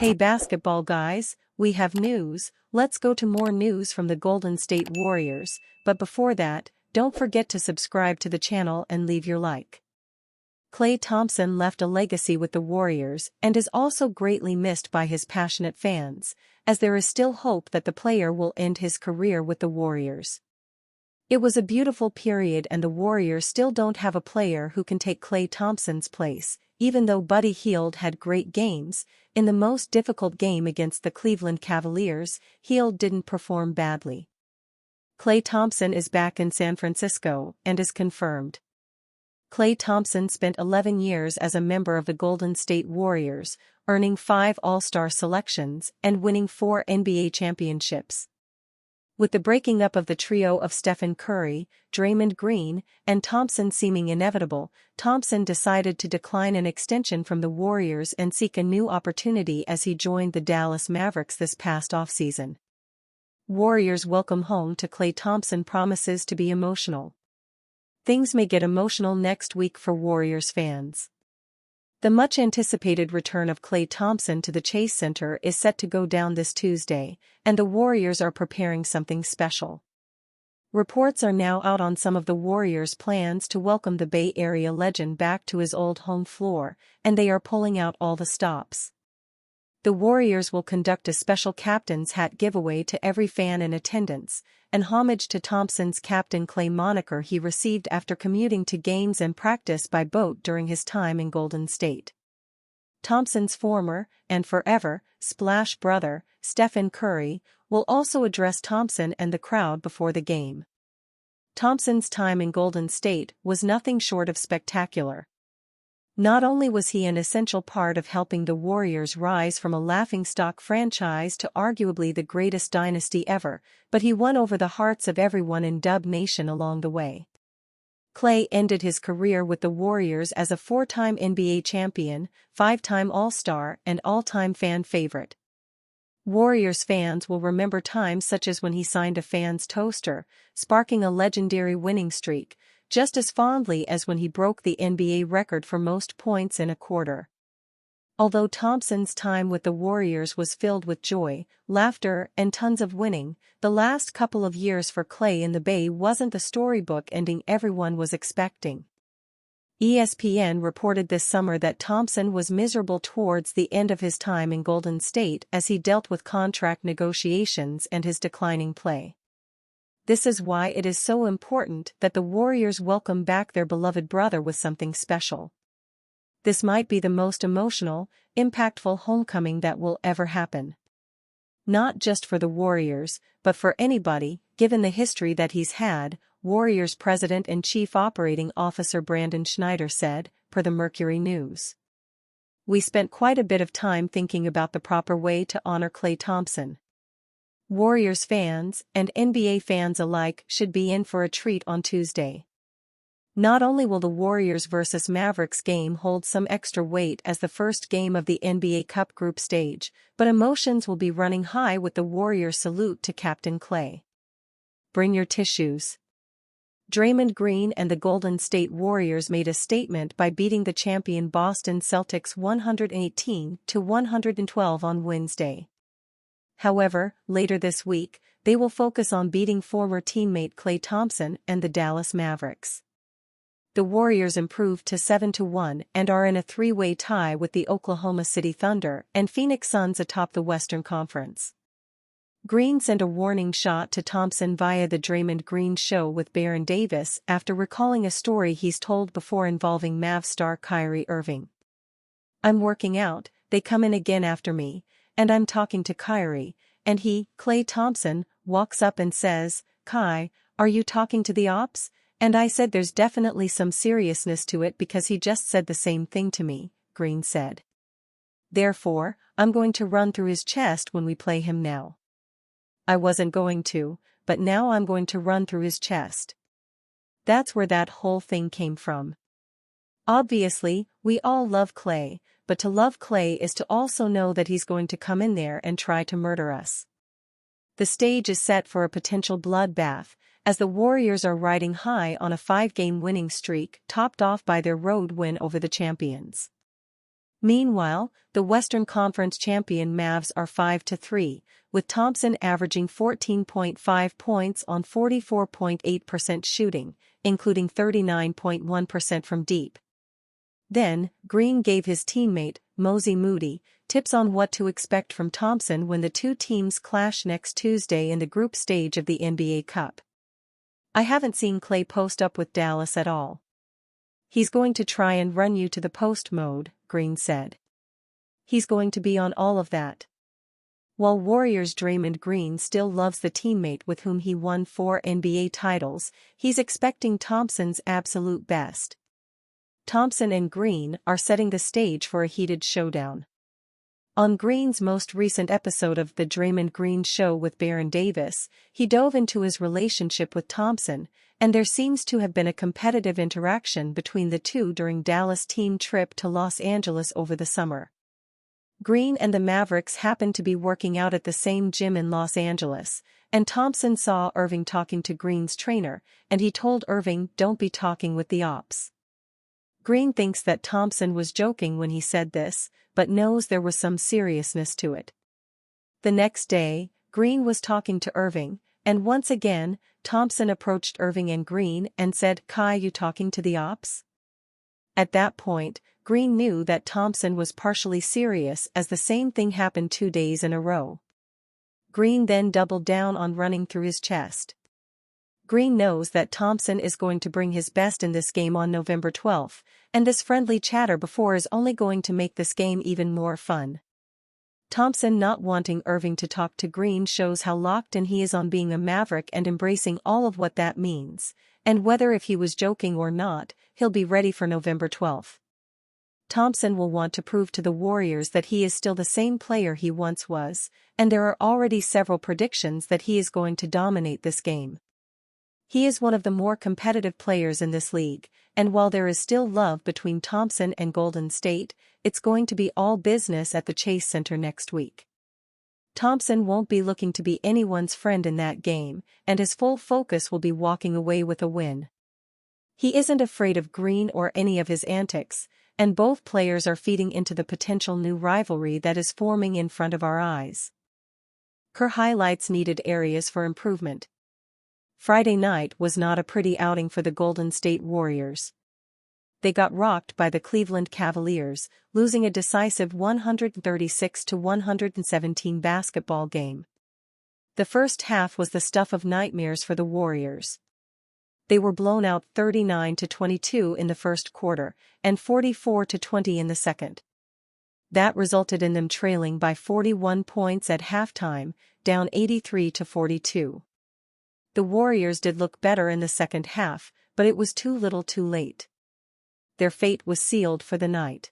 Hey basketball guys, we have news. Let's go to more news from the Golden State Warriors, but before that, don't forget to subscribe to the channel and leave your like. Klay Thompson left a legacy with the Warriors and is also greatly missed by his passionate fans, as there is still hope that the player will end his career with the Warriors. It was a beautiful period and the Warriors still don't have a player who can take Klay Thompson's place, even though Buddy Hield had great games. In the most difficult game against the Cleveland Cavaliers, Hield didn't perform badly. Klay Thompson is back in San Francisco and is confirmed. Klay Thompson spent 11 years as a member of the Golden State Warriors, earning 5 All-Star selections and winning 4 NBA championships. With the breaking up of the trio of Stephen Curry, Draymond Green, and Thompson seeming inevitable, Thompson decided to decline an extension from the Warriors and seek a new opportunity as he joined the Dallas Mavericks this past offseason. Warriors' welcome home to Klay Thompson promises to be emotional. Things may get emotional next week for Warriors fans. The much-anticipated return of Klay Thompson to the Chase Center is set to go down this Tuesday, and the Warriors are preparing something special. Reports are now out on some of the Warriors' plans to welcome the Bay Area legend back to his old home floor, and they are pulling out all the stops. The Warriors will conduct a special captain's hat giveaway to every fan in attendance, an homage to Thompson's Captain Klay moniker he received after commuting to games and practice by boat during his time in Golden State. Thompson's former, and forever, Splash brother, Stephen Curry, will also address Thompson and the crowd before the game. Thompson's time in Golden State was nothing short of spectacular. Not only was he an essential part of helping the Warriors rise from a laughingstock franchise to arguably the greatest dynasty ever, but he won over the hearts of everyone in Dub Nation along the way. Klay ended his career with the Warriors as a 4-time NBA champion, 5-time All-Star and all-time fan favorite. Warriors fans will remember times such as when he signed a fan's toaster, sparking a legendary winning streak, just as fondly as when he broke the NBA record for most points in a quarter. Although Thompson's time with the Warriors was filled with joy, laughter, and tons of winning, the last couple of years for Klay in the Bay wasn't the storybook ending everyone was expecting. ESPN reported this summer that Thompson was miserable towards the end of his time in Golden State as he dealt with contract negotiations and his declining play. This is why it is so important that the Warriors welcome back their beloved brother with something special. This might be the most emotional, impactful homecoming that will ever happen. Not just for the Warriors, but for anybody, given the history that he's had, Warriors President and Chief Operating Officer Brandon Schneider said, per the Mercury News. We spent quite a bit of time thinking about the proper way to honor Klay Thompson. Warriors fans and NBA fans alike should be in for a treat on Tuesday. Not only will the Warriors vs Mavericks game hold some extra weight as the first game of the NBA Cup group stage, but emotions will be running high with the Warriors salute to Captain Klay. Bring your tissues. Draymond Green and the Golden State Warriors made a statement by beating the champion Boston Celtics 118-112 on Wednesday. However, later this week, they will focus on beating former teammate Klay Thompson and the Dallas Mavericks. The Warriors improved to 7-1 and are in a 3-way tie with the Oklahoma City Thunder and Phoenix Suns atop the Western Conference. Green sent a warning shot to Thompson via the Draymond Green Show with Baron Davis after recalling a story he's told before involving Mavs star Kyrie Irving. I'm working out, they come in again after me, and I'm talking to Kyrie, and he, Klay Thompson, walks up and says, "Kai, are you talking to the ops?" And I said there's definitely some seriousness to it because he just said the same thing to me, Green said. Therefore, I'm going to run through his chest when we play him now. I wasn't going to, but now I'm going to run through his chest. That's where that whole thing came from. Obviously, we all love Klay, but to love Klay is to also know that he's going to come in there and try to murder us. The stage is set for a potential bloodbath, as the Warriors are riding high on a 5-game winning streak topped off by their road win over the champions. Meanwhile, the Western Conference champion Mavs are 5-3, with Thompson averaging 14.5 points on 44.8% shooting, including 39.1% from deep. Then, Green gave his teammate, Mosey Moody, tips on what to expect from Thompson when the two teams clash next Tuesday in the group stage of the NBA Cup. "I haven't seen Klay post up with Dallas at all. He's going to try and run you to the post mode," Green said. "He's going to be on all of that." While Warriors Draymond Green still loves the teammate with whom he won 4 NBA titles, he's expecting Thompson's absolute best. Thompson and Green are setting the stage for a heated showdown. On Green's most recent episode of The Draymond Green Show with Baron Davis, he dove into his relationship with Thompson, and there seems to have been a competitive interaction between the two during Dallas' team trip to Los Angeles over the summer. Green and the Mavericks happened to be working out at the same gym in Los Angeles, and Thompson saw Irving talking to Green's trainer, and he told Irving, "Don't be talking with the ops." Green thinks that Thompson was joking when he said this, but knows there was some seriousness to it. The next day, Green was talking to Irving, and once again, Thompson approached Irving and Green and said, "Kai, you talking to the ops?" At that point, Green knew that Thompson was partially serious as the same thing happened 2 days in a row. Green then doubled down on running through his chest. Green knows that Thompson is going to bring his best in this game on November 12th, and this friendly chatter before is only going to make this game even more fun. Thompson not wanting Irving to talk to Green shows how locked in he is on being a Maverick and embracing all of what that means, and whether if he was joking or not, he'll be ready for November 12th. Thompson will want to prove to the Warriors that he is still the same player he once was, and there are already several predictions that he is going to dominate this game. He is one of the more competitive players in this league, and while there is still love between Thompson and Golden State, it's going to be all business at the Chase Center next week. Thompson won't be looking to be anyone's friend in that game, and his full focus will be walking away with a win. He isn't afraid of Green or any of his antics, and both players are feeding into the potential new rivalry that is forming in front of our eyes. Kerr highlights needed areas for improvement. Friday night was not a pretty outing for the Golden State Warriors. They got rocked by the Cleveland Cavaliers, losing a decisive 136-117 basketball game. The first half was the stuff of nightmares for the Warriors. They were blown out 39-22 in the first quarter, and 44-20 in the second. That resulted in them trailing by 41 points at halftime, down 83-42. The Warriors did look better in the second half, but it was too little too late. Their fate was sealed for the night.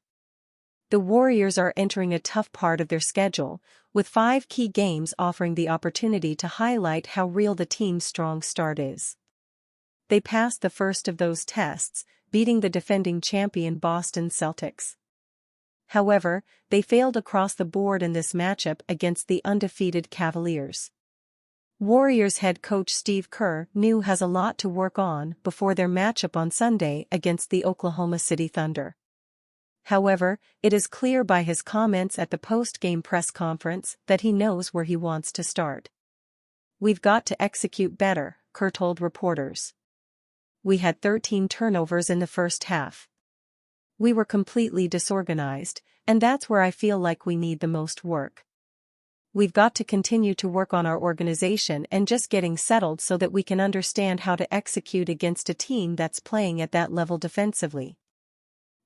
The Warriors are entering a tough part of their schedule, with 5 key games offering the opportunity to highlight how real the team's strong start is. They passed the first of those tests, beating the defending champion Boston Celtics. However, they failed across the board in this matchup against the undefeated Cavaliers. Warriors head coach Steve Kerr has a lot to work on before their matchup on Sunday against the Oklahoma City Thunder. However, it is clear by his comments at the post-game press conference that he knows where he wants to start. "We've got to execute better," Kerr told reporters. "We had 13 turnovers in the first half. We were completely disorganized, and that's where I feel like we need the most work. We've got to continue to work on our organization and just getting settled so that we can understand how to execute against a team that's playing at that level defensively."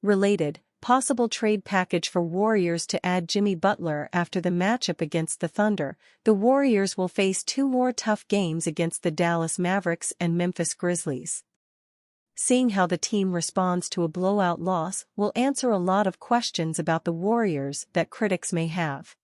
Related, possible trade package for Warriors to add Jimmy Butler after the matchup against the Thunder. The Warriors will face 2 more tough games against the Dallas Mavericks and Memphis Grizzlies. Seeing how the team responds to a blowout loss will answer a lot of questions about the Warriors that critics may have.